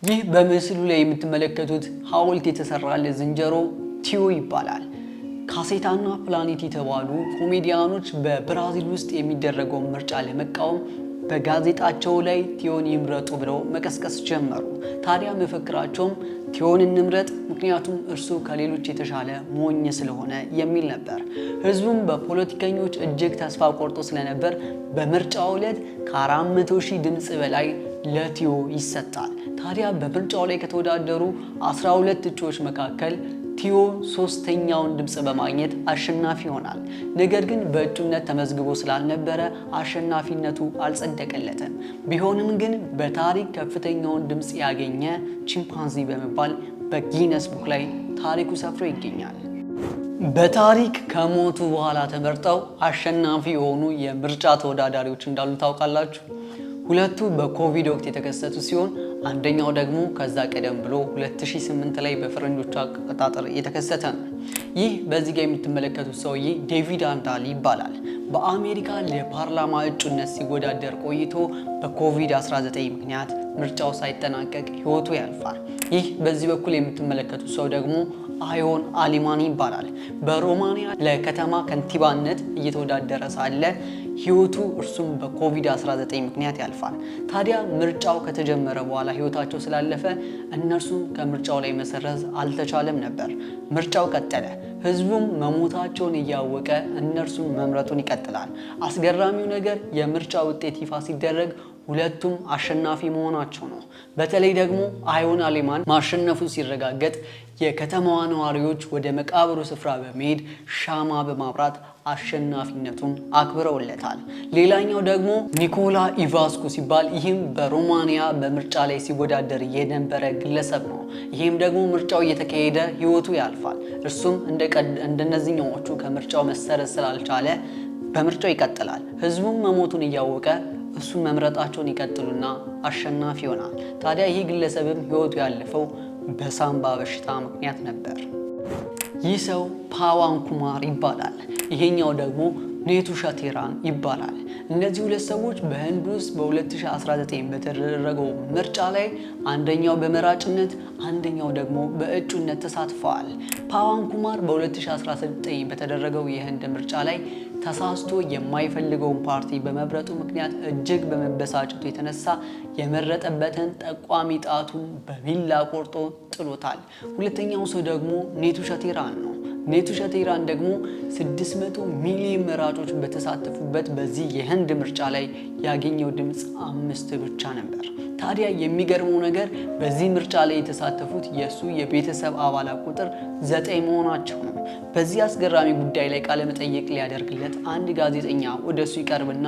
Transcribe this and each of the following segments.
ይህ በምስሉ ላይ የምትመለከቱት ሐውልት የተሰራለት ዝንጀሮ ቲዮ ይባላል። ካሴታና ፕላኔት የተባሉ ኮሜዲያኖች በብራዚል ውስጥ የሚደረገውን ምርጫ ለመቃወም በጋዜጣቸው ላይ ቲዮን ይምረጡ ብለው መቀስቀስ ጀመሩ። ታዲያ መፈክራቸውም ቲዮን እንምረጥ ምክንያቱም እርሱ ከሌሎች የተሻለ ሞኝ ስለሆነ የሚል ነበር። ህዝቡም በፖለቲከኞች እጅግ ተስፋ ቆርጦ ስለነበር በምርጫው ዕለት ከ400,000 ድምጽ በላይ ለቲዮ ይሰጣል። ታዲያ በምርጫው ላይ ከተወዳደሩ 12 እጩዎች መካከል ቲዮ 3ኛውን ድምጽ በማግኘት አሸናፊ ይሆናል። ነገር ግን በእጩነት ተመዝግቦ ስላልነበረ አሸናፊነቱ አልጸደቀለትም። ቢሆንም ግን በታሪክ ከፍተኛውን ድምጽ ያገኘ ቺምፓንዚ በመባል በጊነስ ቡክ ላይ ታሪኩ ሰፍሮ ይገኛል። በታሪክ ከሞቱ በኋላ ተመርጠው አሸናፊ የሆኑ የምርጫ ተወዳዳሪዎች እንዳሉ ታውቃላችሁ። ሁለቱ በኮቪድ ወቅት የተከሰቱ ሲሆን አንደኛው ደግሞ ከዛ ቀደም ብሎ 2008 ላይ በፈረንጆቹ አቆጣጠር የተከሰተ ነው። ይህ በዚህ ጋር የምትመለከቱት ሰውዬ ዴቪድ አንታል ይባላል። በአሜሪካ ለፓርላማ እጩነት ሲወዳደር ቆይቶ በኮቪድ-19 ምክንያት ምርጫው ሳይጠናቀቅ ህይወቱ ያልፋል። ይህ በዚህ በኩል የምትመለከቱት ሰው ደግሞ አዮን አሊማን ይባላል። በሮማኒያ ለከተማ ከንቲባነት እየተወዳደረ ሳለ ህይወቱ እርሱም በኮቪድ-19 ምክንያት ያልፋል። ታዲያ ምርጫው ከተጀመረ በኋላ ህይወታቸው ስላለፈ እነርሱም ከምርጫው ላይ መሰረዝ አልተቻለም ነበር። ምርጫው ቀጠለ። ህዝቡም መሞታቸውን እያወቀ እነርሱን መምረጡን ይቀጥላል። አስገራሚው ነገር የምርጫ ውጤት ይፋ ሲደረግ ሁለቱም አሸናፊ መሆናቸው ነው። በተለይ ደግሞ አዮን አሊማን ማሸነፉ ሲረጋገጥ የከተማዋ ነዋሪዎች ወደ መቃብሩ ስፍራ በመሄድ ሻማ በማብራት አሸናፊነቱን አክብረውለታል። ሌላኛው ደግሞ ኒኮላ ኢቫስኩ ሲባል ይህም በሮማኒያ በምርጫ ላይ ሲወዳደር የነበረ ግለሰብ ነው። ይህም ደግሞ ምርጫው እየተካሄደ ህይወቱ ያልፋል። እርሱም እንደነዚህኞቹ ከምርጫው መሰረዝ ስላልቻለ በምርጫው ይቀጥላል። ህዝቡም መሞቱን እያወቀ እሱን መምረጣቸውን ይቀጥሉና አሸናፊ ይሆናል። ታዲያ ይህ ግለሰብም ህይወቱ ያለፈው በሳምባ በሽታ ምክንያት ነበር። ይህ ሰው ፓዋን ኩማር ይባላል። ይሄኛው ደግሞ ኔቱሻ ቴራን ይባላል። እነዚህ ሁለት ሰዎች በህንድ ውስጥ በ2019 በተደረገው ምርጫ ላይ አንደኛው በመራጭነት አንደኛው ደግሞ በእጩነት ተሳትፈዋል። ፓዋን ኩማር በ2019 በተደረገው የህንድ ምርጫ ላይ ተሳስቶ የማይፈልገውን ፓርቲ በመብረጡ ምክንያት እጅግ በመበሳጨቱ የተነሳ የመረጠበትን ጠቋሚ ጣቱን በቢላ ቆርጦ ጥሎታል። ሁለተኛው ሰው ደግሞ ኔቱሻ ቴራን ነው። ኔቱሻ ቴራን ደግሞ 600 ሚሊዮን መራጮች በተሳተፉበት በዚህ የህንድ ምርጫ ላይ ያገኘው ድምፅ 5 ብቻ ነበር። ታዲያ የሚገርመው ነገር በዚህ ምርጫ ላይ የተሳተፉት የሱ የቤተሰብ አባላት ቁጥር 9 መሆናቸው ነው። በዚህ አስገራሚ ጉዳይ ላይ ቃለ መጠይቅ ሊያደርግለት አንድ ጋዜጠኛ ወደሱ ይቀርብና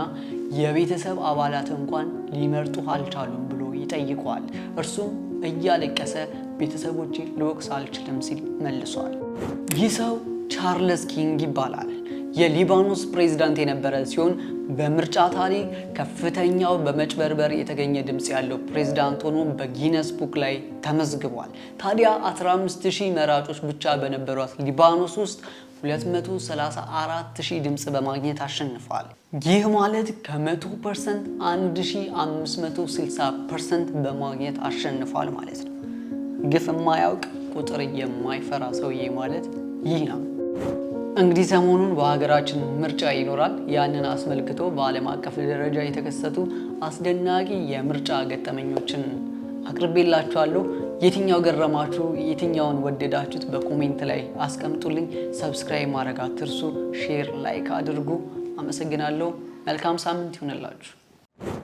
የቤተሰብ አባላት እንኳን ሊመርጡ አልቻሉም ብሎ ይጠይቀዋል። እርሱም እያለቀሰ ቤተሰቦቼ ልወቅስ አልችልም ሲል መልሷል። ይህ ሰው ቻርልስ ኪንግ ይባላል። የሊባኖስ ፕሬዝዳንት የነበረ ሲሆን በምርጫ ታሪክ ከፍተኛው በመጭበርበር የተገኘ ድምጽ ያለው ፕሬዝዳንት ሆኖ በጊነስ ቡክ ላይ ተመዝግቧል። ታዲያ 15,000 መራጮች ብቻ በነበሯት ሊባኖስ ውስጥ 234,000 ድምጽ በማግኘት አሸንፏል። ይህ ማለት ከ100% 1560% በማግኘት አሸንፏል ማለት ነው። ግፍ የማያውቅ ቁጥር የማይፈራ ሰውዬ ማለት ይህ ነው። እንግዲህ ሰሞኑን በሀገራችን ምርጫ ይኖራል። ያንን አስመልክቶ በዓለም አቀፍ ደረጃ የተከሰቱ አስደናቂ የምርጫ ገጠመኞችን አቅርቤላችኋለሁ። የትኛው ገረማችሁ? የትኛውን ወደዳችሁት? በኮሜንት ላይ አስቀምጡልኝ። ሰብስክራይብ ማድረግ አትርሱ። ሼር፣ ላይክ አድርጉ። አመሰግናለሁ። መልካም ሳምንት ይሁንላችሁ።